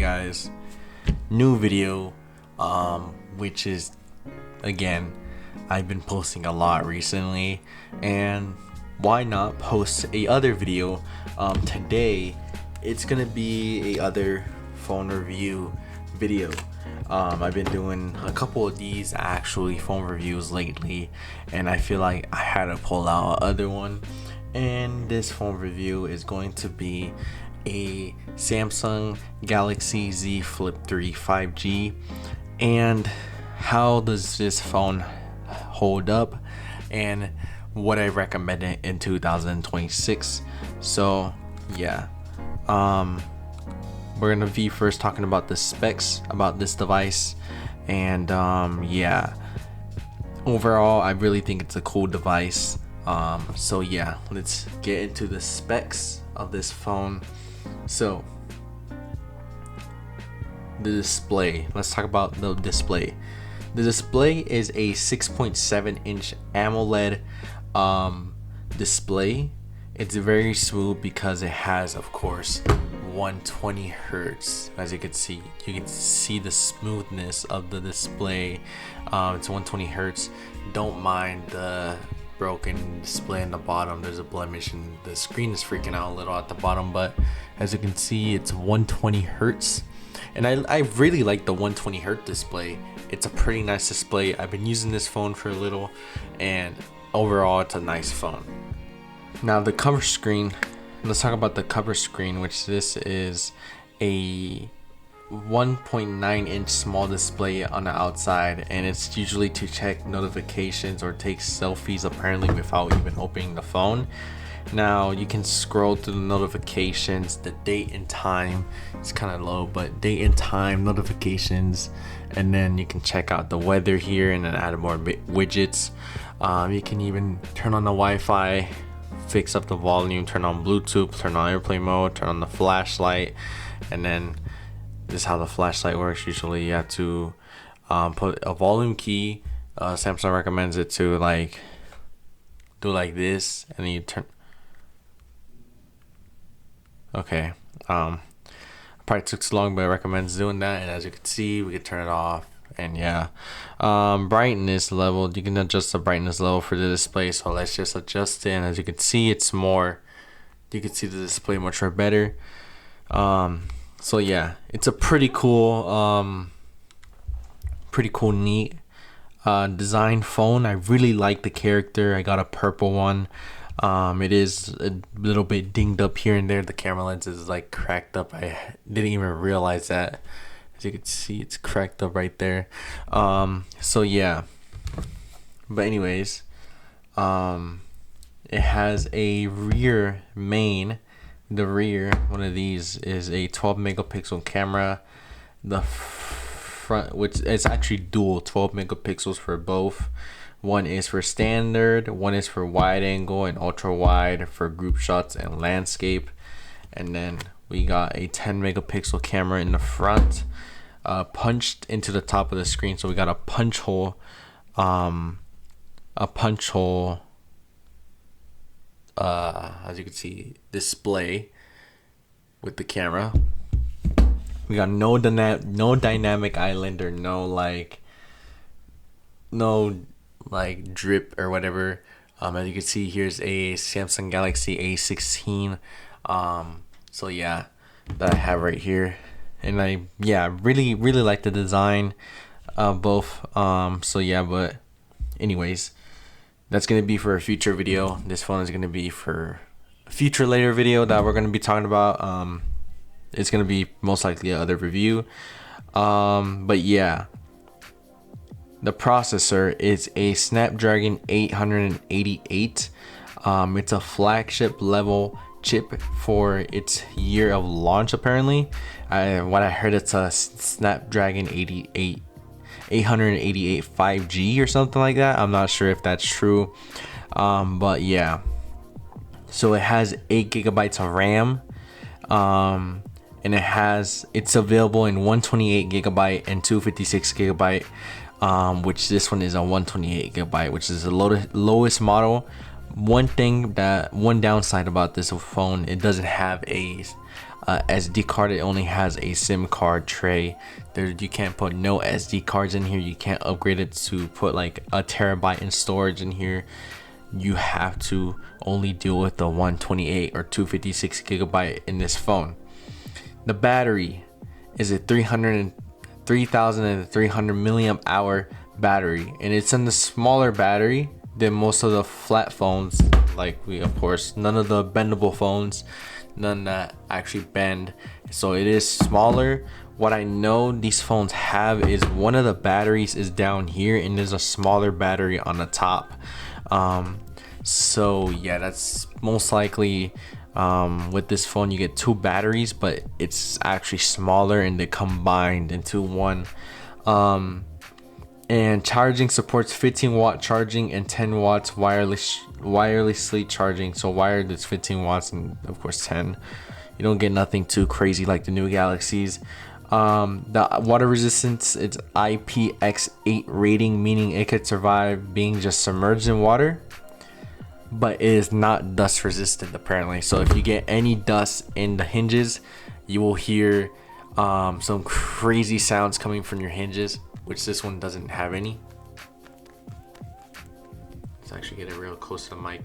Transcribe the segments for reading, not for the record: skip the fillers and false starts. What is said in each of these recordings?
guys, new video, which is, again, I've been posting a lot recently, and why not post a other video. Today it's gonna be a other phone review video. I've been doing a couple of these actually phone reviews lately, and I feel like I had to pull out another one, and this phone review is going to be a Samsung Galaxy Z Flip 3 5G. And how does this phone hold up, and what I recommend it in 2026. So yeah, we're gonna be first talking about the specs about this device, and yeah, overall I really think it's a cool device. So yeah, let's get into the specs of this phone. So the display, let's talk about the display. The display is a 6.7 inch AMOLED display. It's very smooth because it has, of course, 120 hertz. As you can see the smoothness of the display. It's 120 hertz. Don't mind the broken display in the bottom. There's a blemish and the screen is freaking out a little at the bottom, but as you can see, it's 120 hertz, and I really like the 120 hertz display. It's a pretty nice display. I've been using this phone for a little, and overall it's a nice phone. Now the cover screen, let's talk about the cover screen, which this is a 1.9 inch small display on the outside, and it's usually to check notifications or take selfies, apparently without even opening the phone. Now you can scroll through the notifications, the date and time. It's kind of low, but date and time, notifications, and then you can check out the weather here and then add more widgets. You can even turn on the Wi-Fi, fix up the volume, turn on Bluetooth, turn on airplane mode, turn on the flashlight, and then this is how the flashlight works. Usually you have to put a volume key. Samsung recommends it to do like this, and then you turn. Okay, probably took too long, but it recommends doing that. And as you can see, we can turn it off. And yeah, brightness level, you can adjust the brightness level for the display. So let's just adjust it, and as you can see, it's more. You can see the display much more better. So yeah, it's a pretty cool, neat design phone. I really like the character. I got a purple one. It is a little bit dinged up here and there. The camera lens is like cracked up. I didn't even realize that. As you can see, it's cracked up right there. So yeah, but anyways, it has a rear main. The rear, one of these, is a 12 megapixel camera. The front, which is actually dual, 12 megapixels for both. One is for standard, one is for wide angle and ultra wide for group shots and landscape. And then we got a 10 megapixel camera in the front, punched into the top of the screen. So we got a punch hole, as you can see, display with the camera. We got no dynamic island, or no drip or whatever. As you can see, here's a Samsung Galaxy A16. So yeah, that I have right here, and I really like the design of both. So yeah, but anyways, that's gonna be for a future video. This phone is gonna be for a future later video that we're gonna be talking about. It's gonna be most likely another review. But yeah, the processor is a Snapdragon 888. It's a flagship level chip for its year of launch, apparently. What I heard, it's a Snapdragon 888 5G or something like that. I'm not sure if that's true, but yeah. So it has 8 gigabytes of RAM, and it's available in 128 gigabyte and 256 gigabyte, which this one is a 128 gigabyte, which is the lowest model. One downside about this phone, it doesn't have a SD card. It only has a SIM card tray. You can't put no SD cards in here. You can't upgrade it to put like a terabyte in storage in here. You have to only deal with the 128 or 256 gigabyte in this phone. The battery is a 3,300 milliamp hour battery, and it's in the smaller battery than most of the flat phones. Like of course, none of the bendable phones, none that actually bend. So it is smaller. What I know these phones have is one of the batteries is down here, and there's a smaller battery on the top. So yeah, that's most likely with this phone you get two batteries, but it's actually smaller and they combined into one. And charging supports 15-watt charging and 10 watts wirelessly charging. So wired is 15 watts and of course 10. You don't get nothing too crazy like the new Galaxies. The water resistance, it's IPX8 rating, meaning it could survive being just submerged in water, but it is not dust resistant apparently. So if you get any dust in the hinges, you will hear some crazy sounds coming from your hinges, which this one doesn't have any. Let's actually get it real close to the mic.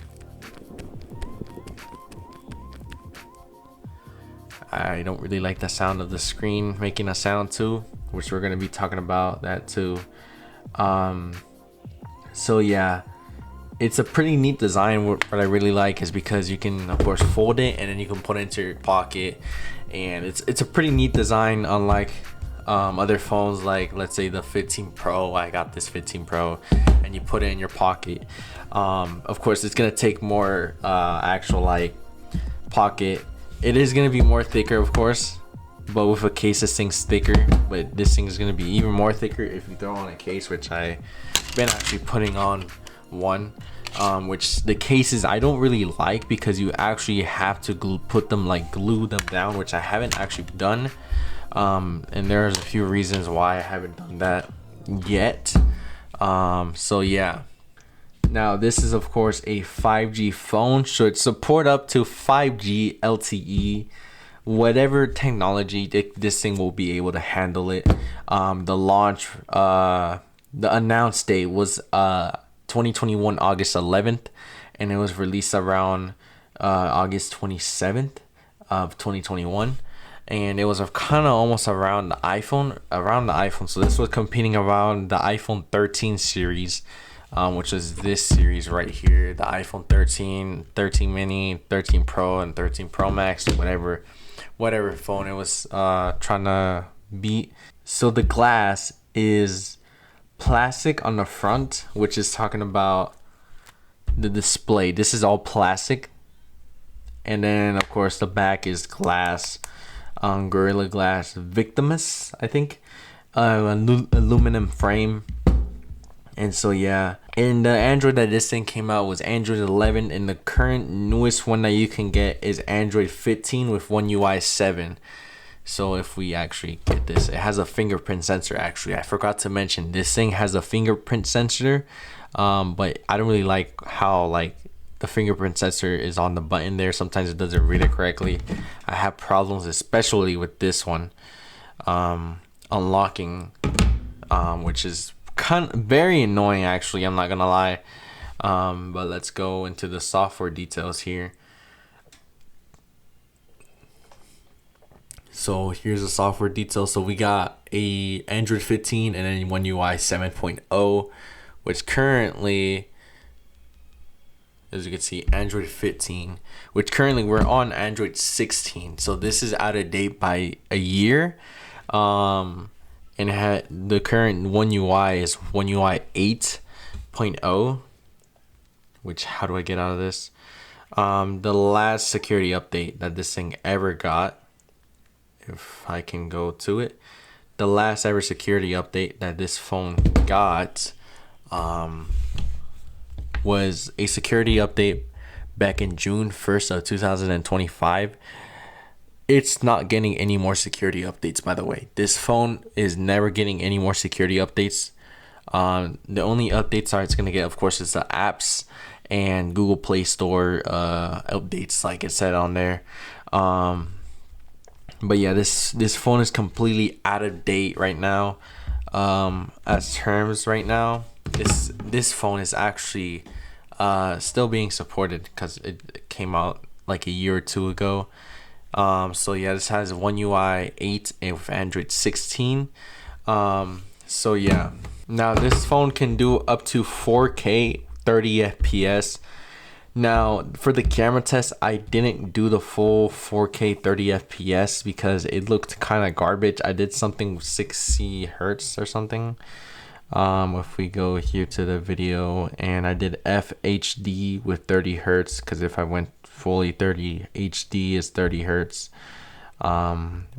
I don't really like the sound of the screen making a sound too, which we're going to be talking about that too. So yeah, it's a pretty neat design. What I really like is because you can of course fold it and then you can put it into your pocket, and it's a pretty neat design, unlike other phones like let's say the 15 Pro. I got this 15 Pro and you put it in your pocket. Of course it's gonna take more actual like pocket. It is gonna be more thicker of course, but with a case this thing's thicker, but this thing is gonna be even more thicker if you throw on a case, which I've been actually putting on one. Which the cases I don't really like because you actually have to glue them down, which I haven't actually done. And there's a few reasons why I haven't done that yet. So yeah, now this is of course a 5G phone, should support up to 5G LTE, whatever technology this thing will be able to handle it. The announced date was 2021 August 11th, and it was released around August 27th of 2021. And it was kind of almost around the iPhone. So this was competing around the iPhone 13 series, which is this series right here, the iPhone 13, 13 mini, 13 Pro, and 13 Pro Max, whatever phone it was trying to beat. So the glass is plastic on the front, which is talking about the display. This is all plastic, and then of course the back is glass, Gorilla Glass Victimus, I think, aluminum frame. And so yeah, and the Android that this thing came out was Android 11, and the current newest one that you can get is Android 15 with One UI 7. So if we actually get this, it has a fingerprint sensor. Actually, I forgot to mention this thing has a fingerprint sensor, but I don't really like how like the fingerprint sensor is on the button there. Sometimes it doesn't read it correctly. I have problems, especially with this one, unlocking, which is kind of very annoying actually, I'm not gonna lie. But let's go into the software details here. So here's the software details. So we got a Android 15 and then One UI 7.0, which currently, as you can see, Android 15, which currently we're on Android 16. So this is out of date by a year. And the current One UI is One UI 8.0, which, how do I get out of this? The last security update that this thing ever got, if I can go to it, the last ever security update that this phone got was a security update back in June 1st of 2025. It's not getting any more security updates, by the way. This phone is never getting any more security updates. The only updates it's going to get, of course, is the apps and Google Play Store updates, like it said on there. But yeah, this phone is completely out of date right now. As terms right now, this phone is actually still being supported because it came out like a year or two ago. So yeah, this has One UI 8 and with Android 16. So yeah, now this phone can do up to 4K 30 FPS. Now for the camera test, I didn't do the full 4K 30 FPS because it looked kind of garbage. I did something with 60 hertz or something. If we go here to the video, and I did FHD with 30 hertz because if I went fully 30 HD is 30 hertz,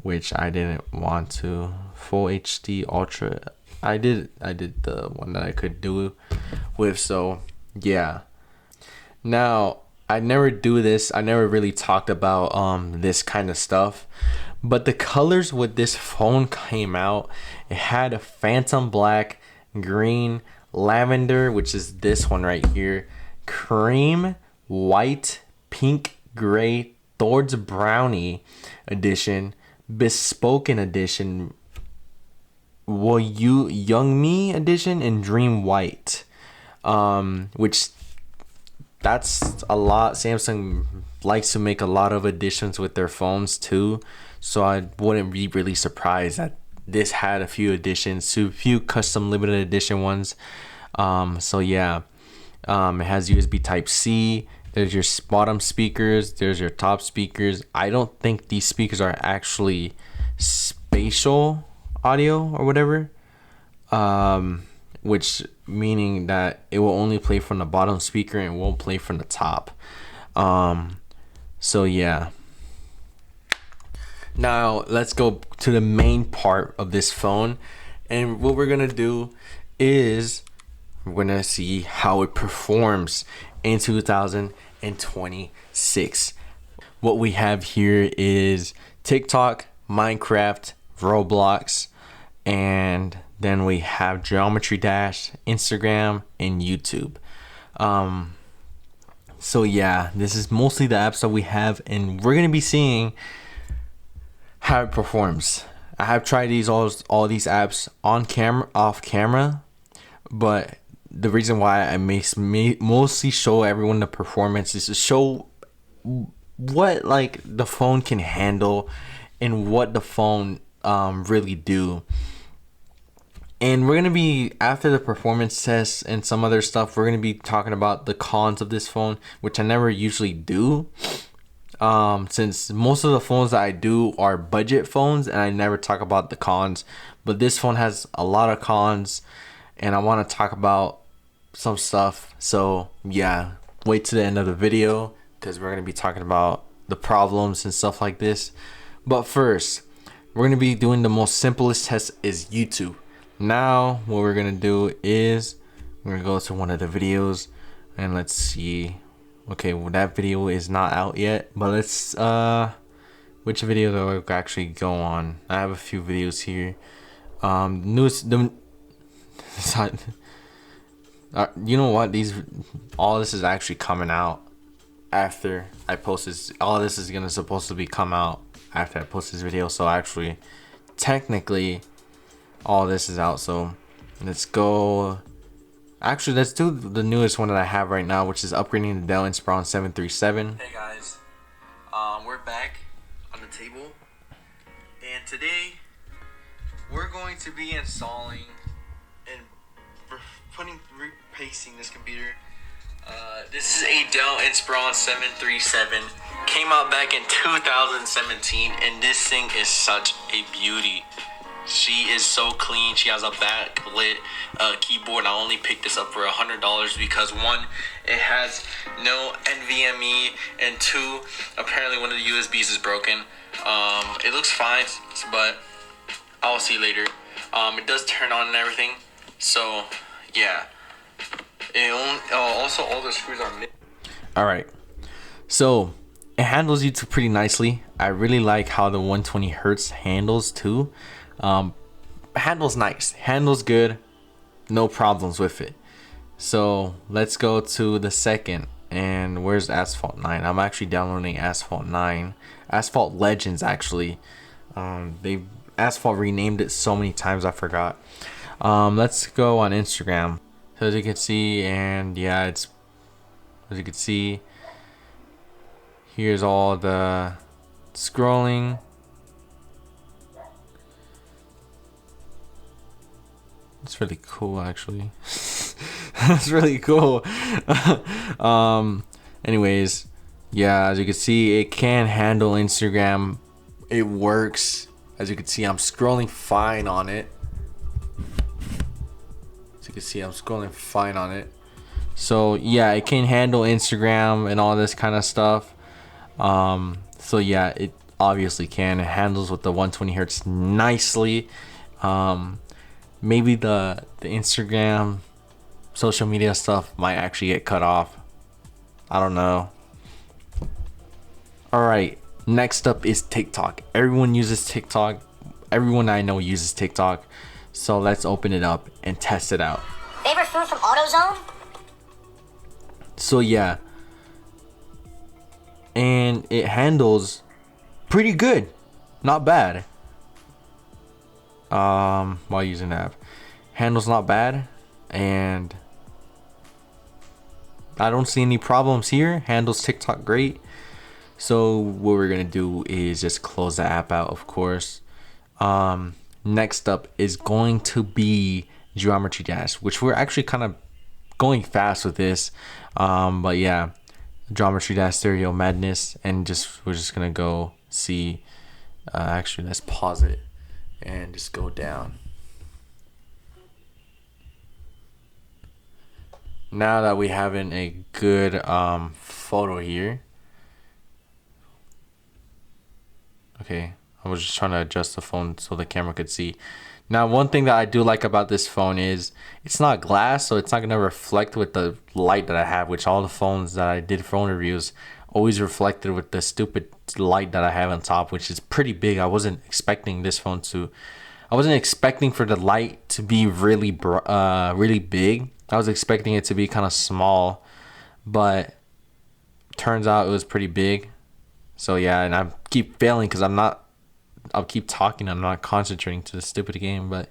which I didn't want to. Full HD Ultra, I did the one that I could do with. So yeah. Now, I never do this. I never really talked about this kind of stuff. But the colors with this phone came out, it had a phantom black, green, lavender, which is this one right here, cream, white, pink, gray, Thor's Brownie edition, Bespoken edition, Young Me edition, and Dream White. Which that's a lot. Samsung likes to make a lot of editions with their phones too, so I wouldn't be really surprised that this had a few editions, a few custom limited edition ones. So yeah, it has USB Type C. There's your bottom speakers, there's your top speakers. I don't think these speakers are actually spatial audio or whatever, which meaning that it will only play from the bottom speaker and won't play from the top. So yeah, now let's go to the main part of this phone, and what we're gonna do is we're gonna see how it performs in 2026. What we have here is TikTok, Minecraft, Roblox, and then we have Geometry Dash, Instagram, and YouTube. So yeah, this is mostly the apps that we have, and we're gonna be seeing how it performs. I have tried all these apps on camera, off camera, but the reason why I mostly show everyone the performance is to show what like the phone can handle and what the phone really do. And we're going to be, after the performance tests and some other stuff, we're going to be talking about the cons of this phone, which I never usually do. Since most of the phones that I do are budget phones and I never talk about the cons. But this phone has a lot of cons and I want to talk about some stuff. So yeah, wait to the end of the video because we're going to be talking about the problems and stuff like this. But first, we're going to be doing the most simplest test is YouTube. Now what we're gonna do is we're gonna go to one of the videos and let's see. Okay, well, that video is not out yet, but let's which video do I actually go on? I have a few videos here. You know what, all this is actually coming out after I post this. All this is supposed to be come out after I post this video, so actually technically all this is out. So let's go. Actually, let's do the newest one that I have right now, which is upgrading the Dell Inspiron 737. Hey guys, we're back on the table, and today we're going to be installing and replacing this computer. This is a Dell Inspiron 737. Came out back in 2017, and this thing is such a beauty. She is so clean. She has a backlit keyboard. I only picked this up for $100 because one, it has no NVMe, and two, apparently one of the USBs is broken. It looks fine, but I'll see later. It does turn on and everything. So yeah. Also, all the screws are missing. All right. So it handles YouTube pretty nicely. I really like how the 120 hertz handles too. Handles nice, handles good, no problems with it. So let's go to the second, and where's Asphalt 9? I'm actually downloading Asphalt 9, Asphalt Legends actually. They Asphalt renamed it so many times I forgot. Let's go on Instagram. So as you can see, and yeah, it's as you can see, here's all the scrolling. It's really cool, actually. It's really cool. Anyways, yeah, as you can see, it can handle Instagram. It works. As you can see, I'm scrolling fine on it. As you can see, I'm scrolling fine on it. So yeah, it can handle Instagram and all this kind of stuff. So yeah, it obviously can. It handles with the 120 hertz nicely. Maybe the Instagram social media stuff might actually get cut off. I don't know. All right, next up is TikTok. Everyone uses TikTok. Everyone I know uses TikTok. So let's open it up and test it out. Favorite food from AutoZone? So yeah, and it handles pretty good, not bad. While using the app, handles not bad, and I don't see any problems here. Handles TikTok great. So what we're gonna do is just close the app out, of course. Next up is going to be Geometry Dash, which we're actually kind of going fast with this. But yeah, Geometry Dash Stereo Madness, and we're just gonna go see. Actually, let's pause it and just go down. Now that we have a good photo here. Okay, I was just trying to adjust the phone so the camera could see. Now, one thing that I do like about this phone is it's not glass, so it's not gonna reflect with the light that I have, which all the phones that I did phone reviews always reflected with the stupid light that I have on top, which is pretty big. I wasn't expecting for the light to be really big. I was expecting it to be kind of small, but turns out it was pretty big. So yeah, and I keep failing because I'll keep talking. I'm not concentrating to the stupid game. But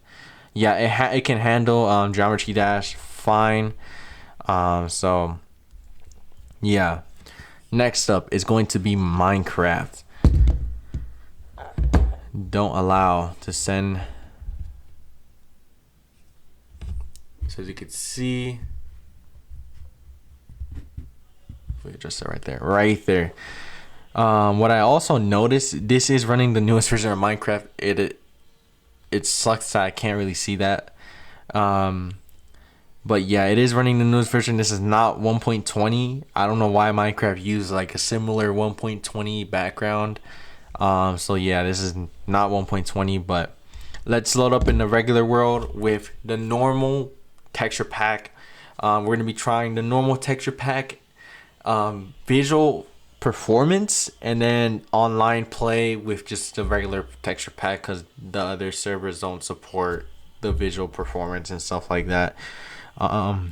yeah, it can handle Geometry Dash fine. So yeah, next up is going to be Minecraft. Don't allow to send. So as you can see, if we adjust it right there. What I also noticed, this is running the newest version of Minecraft. It sucks that I can't really see that. But yeah, it is running the newest version. This is not 1.20. I don't know why Minecraft used like a similar 1.20 background. So yeah, this is not 1.20, but let's load up in the regular world with the normal texture pack. We're gonna be trying the normal texture pack, visual performance, and then online play with just the regular texture pack because the other servers don't support the visual performance and stuff like that.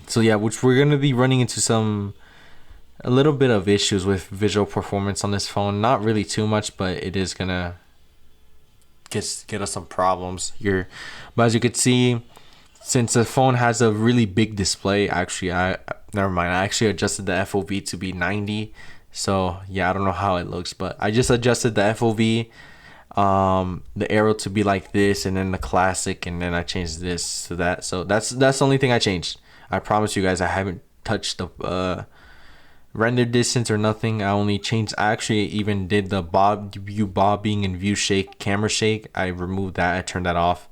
So yeah, which we're gonna be running into a little bit of issues with visual performance on this phone. Not really too much, but it is gonna get us some problems here. But as you can see, since the phone has a really big display, actually I actually adjusted the FOV to be 90. So yeah, I don't know how it looks, but I just adjusted the FOV, the arrow to be like this, and then the classic, and then I changed this to that. So that's the only thing I changed. I promise you guys I haven't touched the render distance or nothing. I actually even did the view bobbing and view shake, camera shake. I removed that. I turned that off,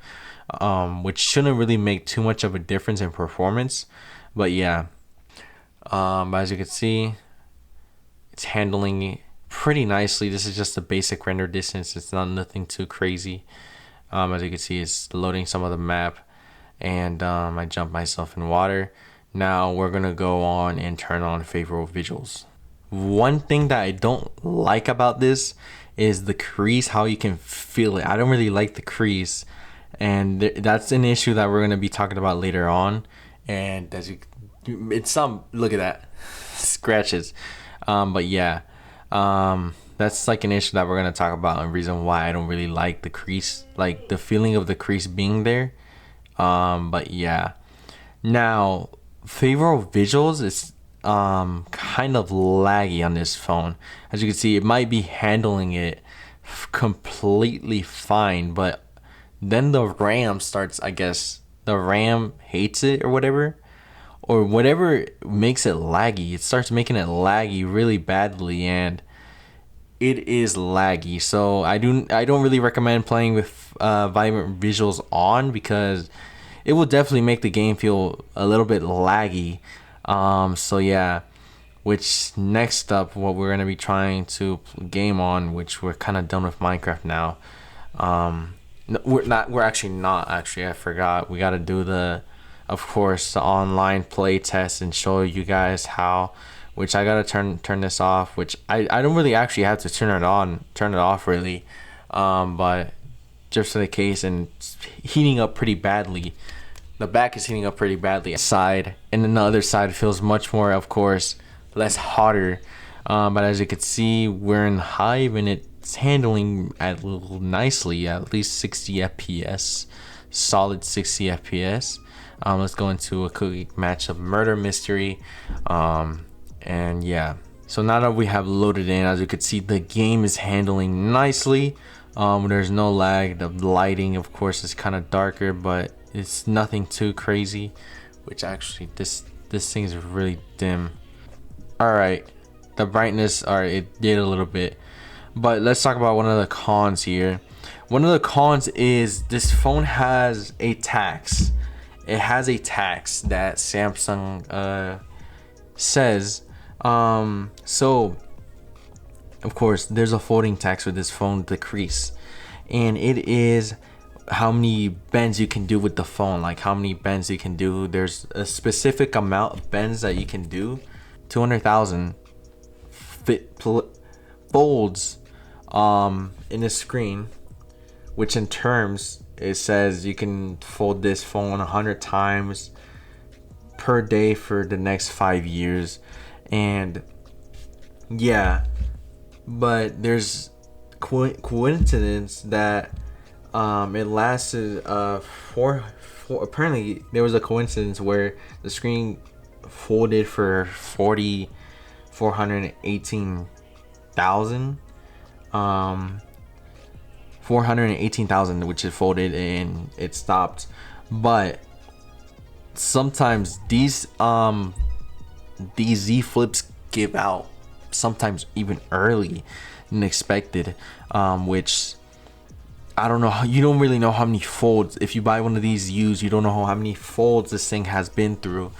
which shouldn't really make too much of a difference in performance. But yeah, as you can see, it's handling pretty nicely. This is just a basic render distance. It's not nothing too crazy. As you can see, it's loading some of the map, and I jumped myself in water. Now we're gonna go on and turn on favorable visuals. One thing that I don't like about this is the crease, how you can feel it. I don't really like the crease, and that's an issue that we're gonna be talking about later on. And look at that, scratches. But yeah, that's like an issue that we're gonna talk about, and reason why I don't really like the crease, like the feeling of the crease being there. But yeah. Now, favorable visuals is kind of laggy on this phone. As you can see, it might be handling it completely fine, but then the RAM starts, I guess the RAM hates it or whatever makes it laggy. It starts making it laggy really badly, and it is laggy. So I don't really recommend playing with vibrant visuals on, because it will definitely make the game feel a little bit laggy. So yeah, which next up, what we're gonna be trying to game on, which we're kind of done with Minecraft now. No, we're not. We're actually not. Actually, I forgot. We gotta do of course, the online play test and show you guys how. Which I gotta turn this off. Which I don't really actually have to turn it off really. But just for the case, and it's heating up pretty badly. The back is heating up pretty badly. Side, and then the other side feels much more, of course, less hotter. But as you can see, we're in Hive, and it's handling nicely, at least 60 FPS, solid 60 FPS. Let's go into a quick match of Murder Mystery. And yeah, so now that we have loaded in, as you can see, the game is handling nicely. There's no lag. The lighting, of course, is kind of darker, but it's nothing too crazy. Which actually, this thing is really dim. All right, the brightness, all right, it did a little bit. But let's talk about one of the cons here. One of the cons is this phone has a tax. It has a tax that Samsung says. So of course there's a folding tax with this phone, the crease, and it is how many bends you can do with the phone, like how many bends you can do. There's a specific amount of bends that you can do. 200,000 folds in the screen, which in terms it says you can fold this phone 100 times per day for the next 5 years. And yeah, but there's coincidence that it lasted four apparently there was a coincidence where the screen folded for 418,000 418,000, which it folded and it stopped. But sometimes these Z flips give out sometimes even early than expected, which I don't know. You don't really know how many folds. If you buy one of these used, you don't know how many folds this thing has been through.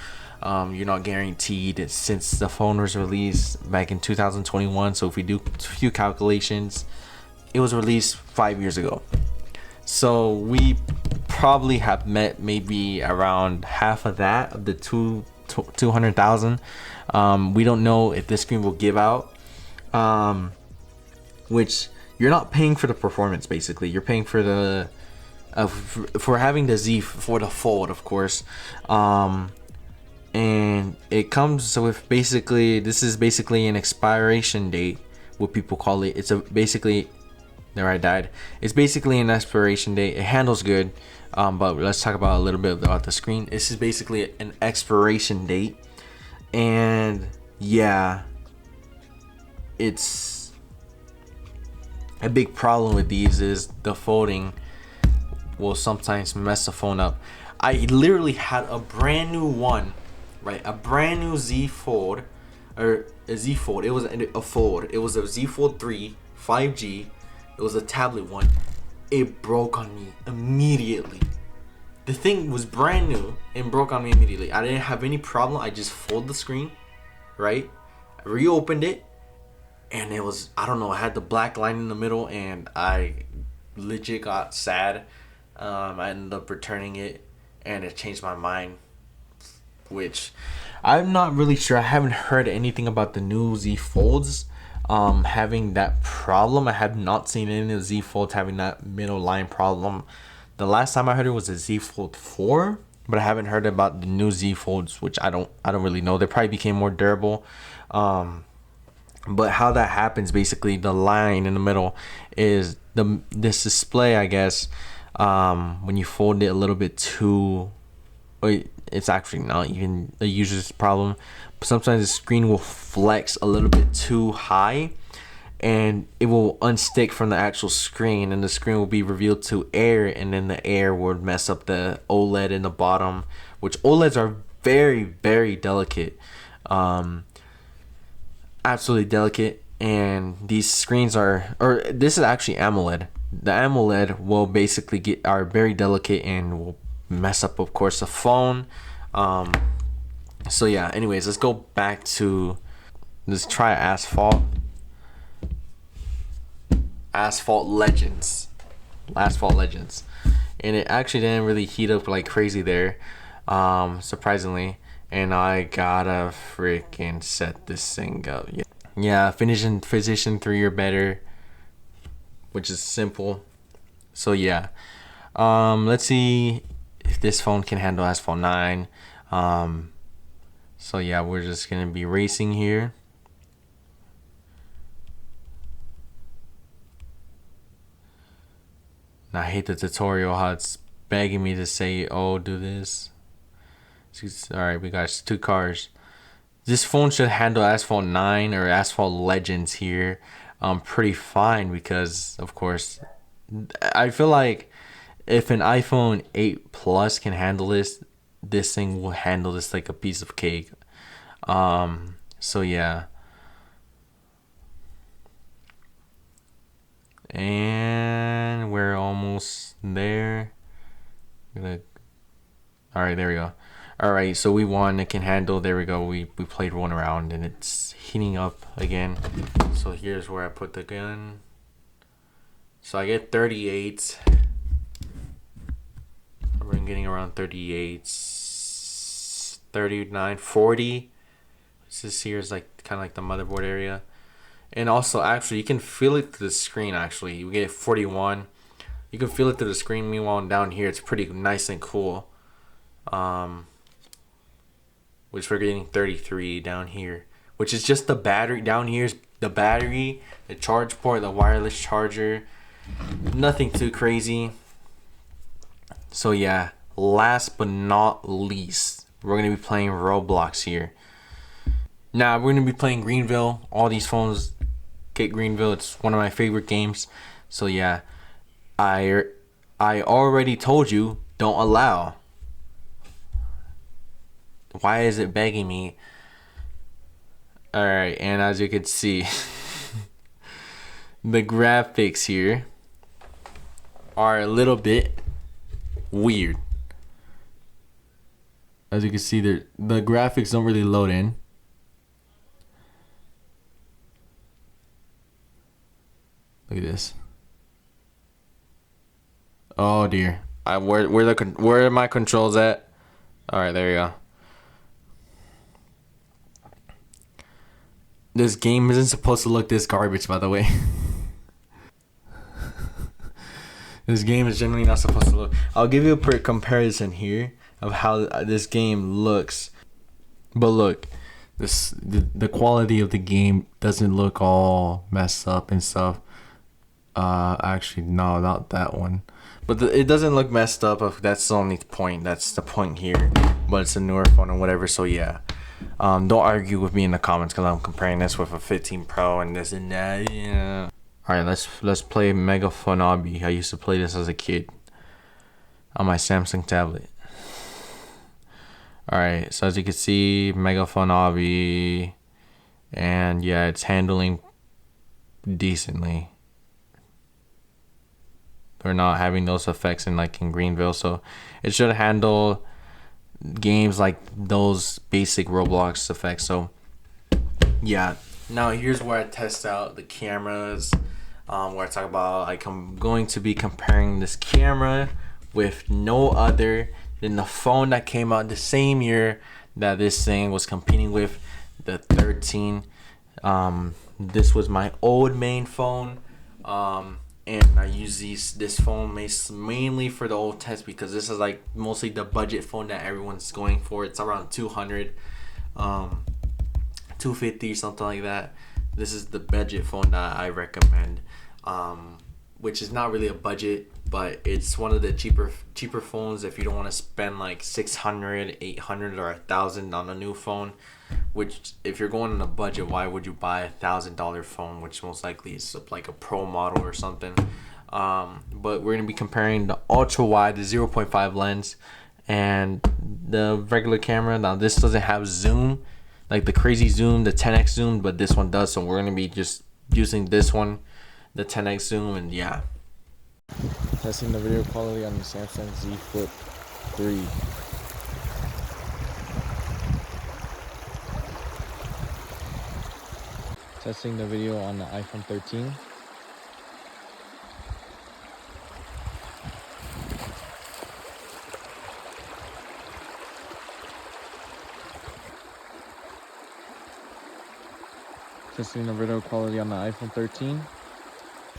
You're not guaranteed since the phone was released back in 2021. So if we do a few calculations, it was released 5 years ago. So we probably have met maybe around half of that, of the 200,000. We don't know if this screen will give out, which you're not paying for the performance. Basically, you're paying for the for having the Z for the fold, of course. And it comes with basically, this is basically an expiration date, what people call it. It's basically, there I died. It's basically an expiration date. It handles good, but let's talk about a little bit about the screen. This is basically an expiration date, and yeah, it's a big problem with these is the folding will sometimes mess the phone up. I literally had a brand new one, right? A brand new Z Fold, or a Z Fold. It was a fold. It was a Z Fold 3 5G. It was a tablet one. It broke on me immediately. The thing was brand new and broke on me immediately. I didn't have any problem. I just folded the screen, right? I reopened it, and it was, I don't know, I had the black line in the middle, and I legit got sad. I ended up returning it, and it changed my mind, which I'm not really sure. I haven't heard anything about the new Z Folds having that problem. I have not seen any of the Z Folds having that middle line problem. The last time I heard it was a Z Fold 4, but I haven't heard about the new Z Folds, which I don't really know. They probably became more durable. But how that happens, basically, the line in the middle is this display, I guess. When you fold it a little bit too, it's actually not even a user's problem. But sometimes the screen will flex a little bit too high, and it will unstick from the actual screen, and the screen will be revealed to air, and then the air would mess up the OLED in the bottom, which OLEDs are very, very delicate. Absolutely delicate, and these screens or this is actually AMOLED. The AMOLED will basically are very delicate and will mess up, of course, the phone. So yeah, anyways, let's go back to, let's try Asphalt Legends, and it actually didn't really heat up like crazy there, surprisingly. And I gotta freaking set this thing up. Yeah, finishing position 3 or better, which is simple. So yeah, let's see if this phone can handle Asphalt 9. So yeah, we're just gonna be racing here. And I hate the tutorial, how it's begging me to say, oh, do this. Alright, we got 2 cars. This phone should handle Asphalt 9 or Asphalt Legends here pretty fine, because of course I feel like if an iPhone 8 Plus can handle this thing will handle this like a piece of cake. So yeah, and we're almost there. Alright, there we go. Alright, so we won. It can handle. There we go. We played one round and it's heating up again. So here's where I put the gun. So I get 38. We're getting around 38, 39, 40. This here is like kind of like the motherboard area. And also, actually, you can feel it through the screen. Actually, you get 41. You can feel it through the screen. Meanwhile, down here, it's pretty nice and cool. Which we're getting 33 down here, which is just the battery. Down here's the battery, the charge port, the wireless charger. Nothing too crazy. So yeah, last but not least, we're gonna be playing Roblox here. Now we're gonna be playing Greenville. All these phones get Greenville. It's one of my favorite games. So yeah, I already told you, don't allow. Why is it begging me? Alright, and as you can see, the graphics here are a little bit weird. As you can see, the graphics don't really load in. Look at this. Oh dear. Where are my controls at? Alright, there you go. This game isn't supposed to look this garbage, by the way. This game is generally not supposed to look. I'll give you a comparison here of how this game looks. But look, the quality of the game doesn't look all messed up and stuff. Actually, no, not that one. But it doesn't look messed up. That's the only point. That's the point here. But it's a newer phone or whatever. So yeah. Don't argue with me in the comments because I'm comparing this with a 15 Pro and this and that. Yeah. All right, let's play Mega Funabi. I used to play this as a kid on my Samsung tablet. All right, so as you can see, Mega Funabi, and yeah, it's handling decently. We're not having those effects in Greenville, so it should handle games like those basic Roblox effects. So yeah, now here's where I test out the cameras, where I talk about I'm going to be comparing this camera with no other than the phone that came out the same year that this thing was competing with, the 13. This was my old main phone, and I use this phone mainly for the old test because this is mostly the budget phone that everyone's going for. It's around 200, 250, something like that. This is the budget phone that I recommend, which is not really a budget, but it's one of the cheaper phones if you don't want to spend like 600, 800, or 1,000 on a new phone. Which, if you're going on a budget, why would you buy $1,000 phone, which most likely is like a pro model or something? But we're gonna be comparing the ultra wide, the 0.5 lens, and the regular camera. Now this doesn't have zoom, like the crazy zoom, the 10x zoom, but this one does. So we're gonna be just using this one, the 10x zoom, and yeah. Testing the video quality on the Samsung zFilp 3. Testing the video on the iPhone 13. Testing the video quality on the iPhone 13.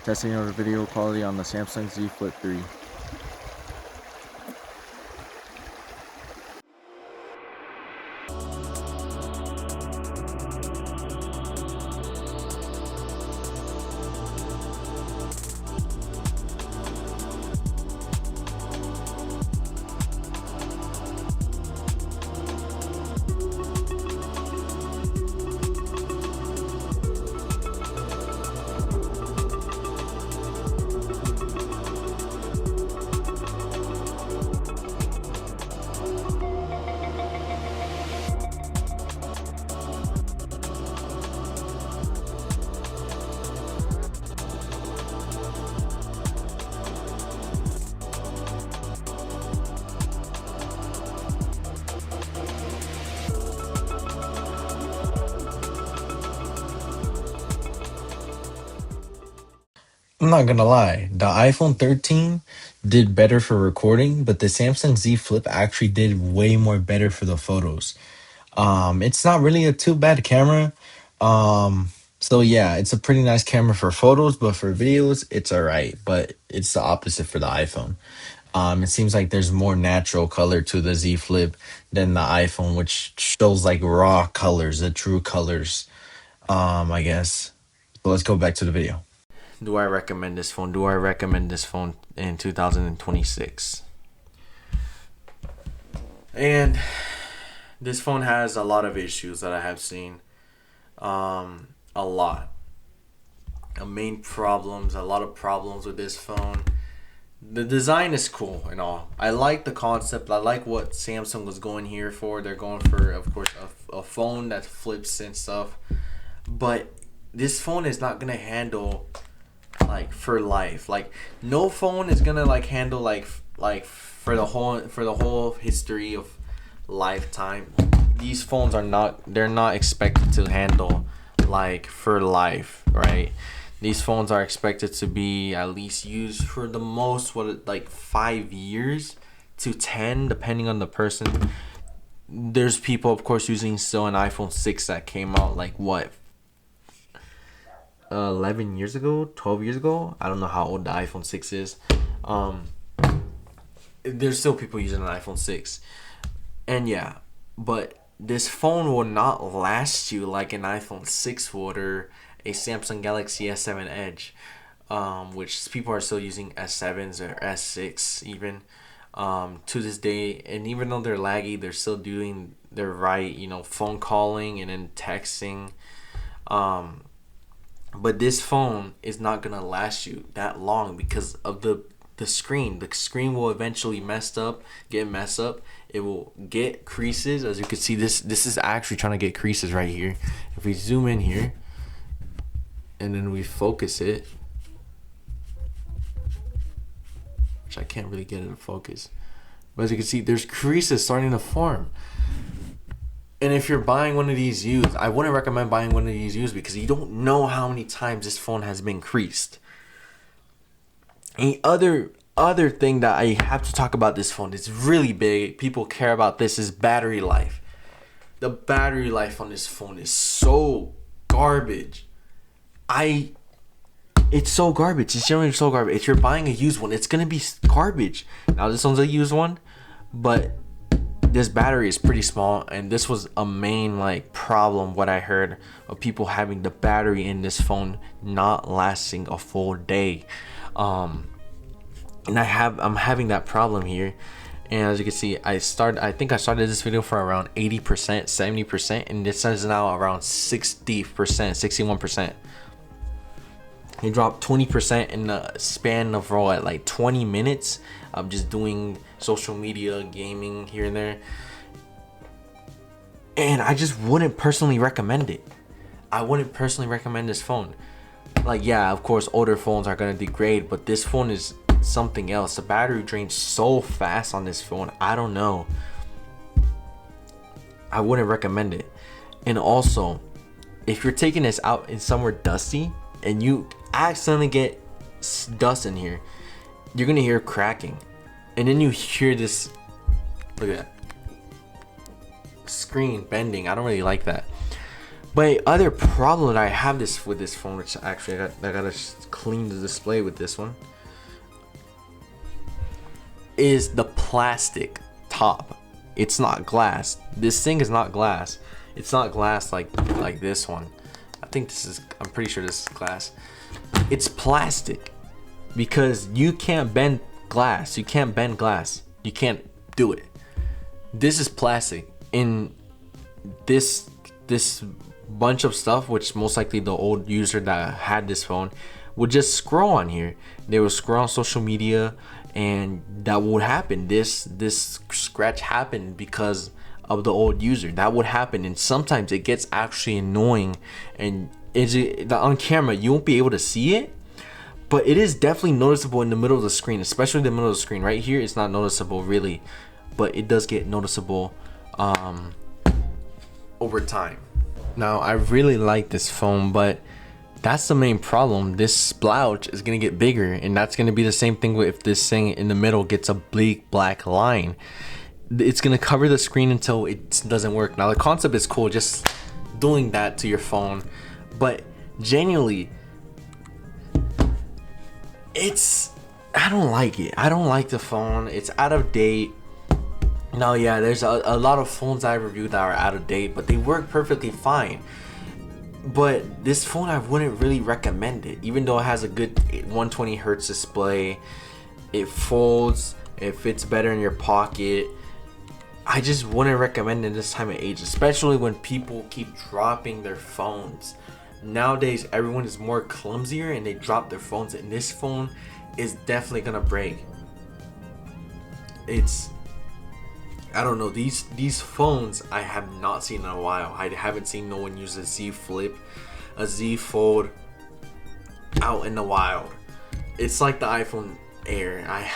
Testing the video quality on the Samsung zFilp 3. I'm not gonna lie, the iPhone 13 did better for recording, but the Samsung Z Flip actually did way more better for the photos. It's not really a too bad camera. So yeah, it's a pretty nice camera for photos, but for videos, it's alright. But it's the opposite for the iPhone. It seems like there's more natural color to the Z Flip than the iPhone, which shows like raw colors, the true colors. I guess. So let's go back to the video. Do I recommend this phone? Do I recommend this phone in 2026? And this phone has a lot of issues that I have seen. A lot. A lot of problems with this phone. The design is cool and all. I like the concept. I like what Samsung was going here for. They're going for, of course, a phone that flips and stuff. But this phone is not gonna handle like for life. Like no phone is gonna like handle like for the whole history of lifetime. These phones are not, they're not expected to handle like for life, right? These phones are expected to be at least used for the most, like 5 years to 10, depending on the person. There's people, of course, using still an iPhone 6 that came out like what, 11 years ago, 12 years ago. I don't know how old the iPhone 6 is. There's still people using an iPhone 6. And yeah, but this phone will not last you like an iPhone 6 would, or a Samsung Galaxy S7 Edge, which people are still using S7s or S6 even to this day. And even though they're laggy, they're still doing their right, phone calling and then texting. But this phone is not gonna last you that long because of the screen. The screen will eventually messed up. It will get creases. As you can see, this is actually trying to get creases right here. If we zoom in here and then we focus it, which I can't really get it to focus, but as you can see, there's creases starting to form. And if you're buying one of these used, I wouldn't recommend buying one of these used because you don't know how many times this phone has been creased. The other thing that I have to talk about this phone, it's really big, people care about this, is battery life. The battery life on this phone is so garbage. It's so garbage. It's generally so garbage. If you're buying a used one, it's gonna be garbage. Now this one's a used one, but this battery is pretty small, and this was a main like problem what I heard of people having the battery in this phone not lasting a full day. And I'm having that problem here. And as you can see, I think I started this video for around 80%, 70%, and this is now around 60%, 61%. It dropped 20% in the span of at like 20 minutes of just doing social media, gaming here and there. And I just wouldn't personally recommend it. I wouldn't personally recommend this phone. Like, yeah, of course, older phones are gonna degrade, but this phone is something else. The battery drains so fast on this phone. I don't know. I wouldn't recommend it. And also, if you're taking this out in somewhere dusty and you accidentally get dust in here, you're gonna hear cracking, and then you hear this. Look at that screen bending. I don't really like that. But other problem that I have with this phone, which actually I gotta clean the display with this one, is the plastic top. It's not glass. This thing is not glass. It's not glass like this one. I'm pretty sure this is glass. It's plastic, because you can't bend glass. You can't bend glass. You can't do it. This is plastic. In this bunch of stuff, which most likely the old user that had this phone would just scroll on here. They would scroll on social media, and that would happen. This scratch happened because of the old user. That would happen, and sometimes it gets actually annoying. And on camera you won't be able to see it, but it is definitely noticeable in the middle of the screen, especially the middle of the screen. Right here, it's not noticeable really, but it does get noticeable over time. Now, I really like this phone, but that's the main problem. This splotch is gonna get bigger, and that's gonna be the same thing with if this thing in the middle gets a big black line. It's gonna cover the screen until it doesn't work. Now, the concept is cool, just doing that to your phone, but genuinely, I don't like it. I don't like the phone. It's out of date. Now, yeah, there's a lot of phones I reviewed that are out of date, but they work perfectly fine. But this phone, I wouldn't really recommend it, even though it has a good 120 hertz display. It folds, it fits better in your pocket. I just wouldn't recommend it this time of age, especially when people keep dropping their phones. Nowadays, everyone is more clumsier and they drop their phones, and this phone is definitely gonna break. I don't know, these phones I have not seen in a while. I haven't seen no one use a Z Flip, a Z Fold out in the wild. It's like the iPhone Air. I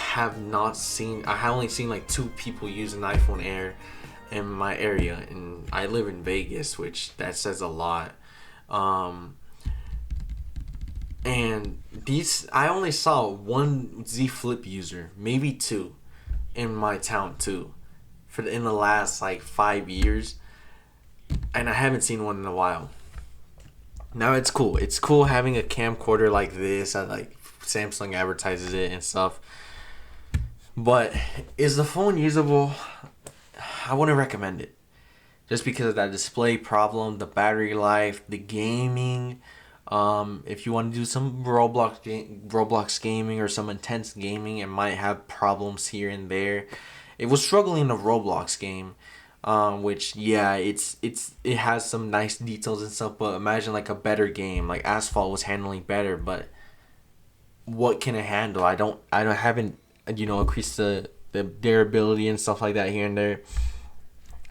only seen like 2 people use an iPhone Air in my area, and I live in Vegas, which that says a lot. And I only saw 1 Z Flip user, maybe 2, in my town too, in the last like 5 years, and I haven't seen one in a while. Now, it's cool. It's cool having a camcorder like this. Like Samsung advertises it and stuff. But is the phone usable? I wouldn't recommend it, just because of that display problem, the battery life, the gaming. If you want to do some Roblox gaming or some intense gaming, it might have problems here and there. It was struggling in the Roblox game, which, yeah, it has some nice details and stuff, but imagine like a better game, like Asphalt was handling better, but what can it handle? I haven't increased the durability and stuff like that here and there.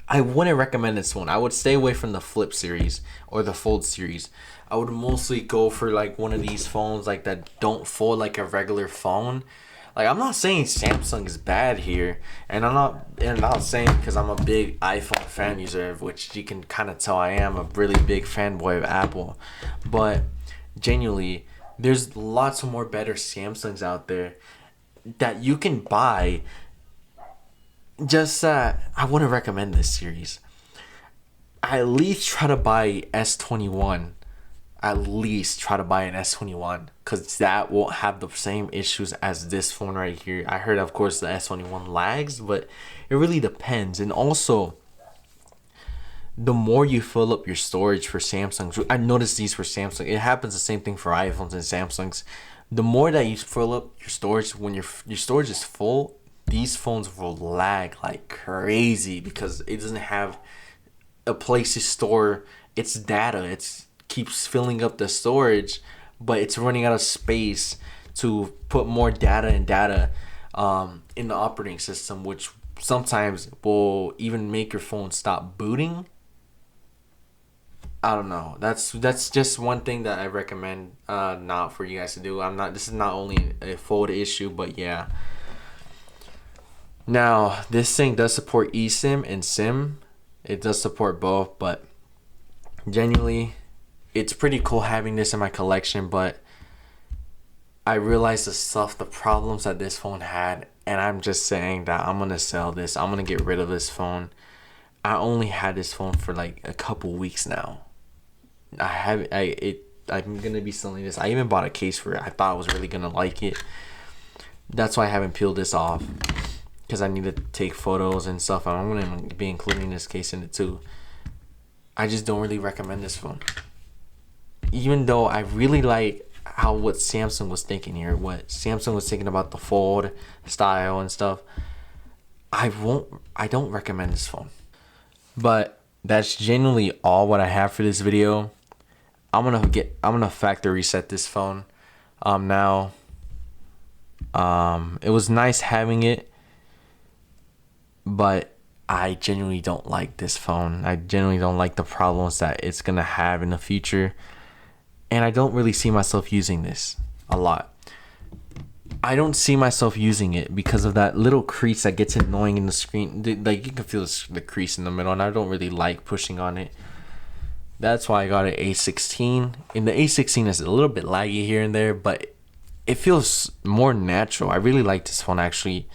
I wouldn't recommend this one. I would stay away from the Flip series or the Fold series. I would mostly go for like one of these phones like that don't fold like a regular phone. Like, I'm not saying Samsung is bad here, and I'm not saying because I'm a big iPhone fan user, which you can kind of tell I am a really big fanboy of Apple. But genuinely, there's lots of more better Samsungs out there that you can buy. Just I wouldn't recommend this series. I at least try to buy S21. at least try to buy an S21, because that won't have the same issues as this phone right here. I heard, of course, the S21 lags, but it really depends. And also, the more you fill up your storage for Samsungs, I noticed these for Samsung, it happens the same thing for iPhones and Samsungs. The more that you fill up your storage, when your storage is full, these phones will lag like crazy because it doesn't have a place to store its data. It's keeps filling up the storage, but it's running out of space to put more data in the operating system, which sometimes will even make your phone stop booting. I don't know. That's just one thing that I recommend not for you guys to do. This is not only a fold issue, but yeah. Now, this thing does support eSIM and SIM. It does support both, but genuinely, it's pretty cool having this in my collection, but I realized the problems that this phone had, and I'm just saying that I'm gonna sell this. I'm gonna get rid of this phone. I only had this phone for like a couple weeks now. I'm gonna be selling this. I even bought a case for it. I thought I was really gonna like it. That's why I haven't peeled this off, because I need to take photos and stuff. I'm gonna be including this case in it too. I just don't really recommend this phone. Even though I really like what Samsung was thinking here, what Samsung was thinking about the fold style and stuff, I don't recommend this phone. But that's genuinely all what I have for this video. I'm gonna factory reset this phone now. It was nice having it, but I genuinely don't like this phone. I genuinely don't like the problems that it's gonna have in the future, and I don't really see myself using this a lot. I don't see myself using it because of that little crease that gets annoying in the screen. Like, you can feel the crease in the middle, and I don't really like pushing on it. That's why I got an A16. And the A16 is a little bit laggy here and there, but it feels more natural. I really like this phone, actually.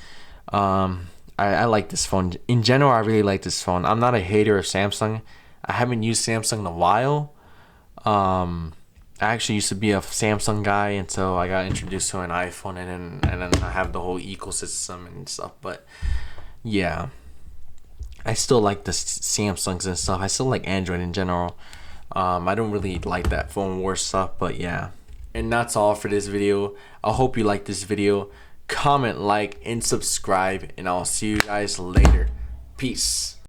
I like this phone. In general, I really like this phone. I'm not a hater of Samsung. I haven't used Samsung in a while. I actually used to be a Samsung guy until I got introduced to an iPhone, and then I have the whole ecosystem and stuff. But yeah, I still like the Samsungs and stuff. I still like Android in general. I don't really like that phone war stuff, but yeah. And that's all for this video. I hope you liked this video. Comment, like, and subscribe, and I'll see you guys later. Peace.